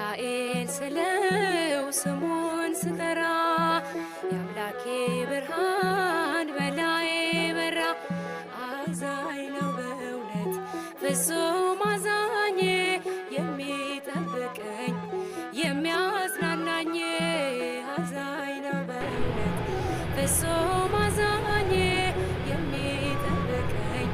ሚካኤል ስለው ስሙን ስጠራ የአምላኬ ብርሃን በላዬ በራ። አዛኝ ነው በእውነት ፍጹም አዛኝ የሚጠብቀኝ የሚያጽናናኝ። አዛኝ ነው በእውነት ፍጹም አዛኝ የሚጠብቀኝ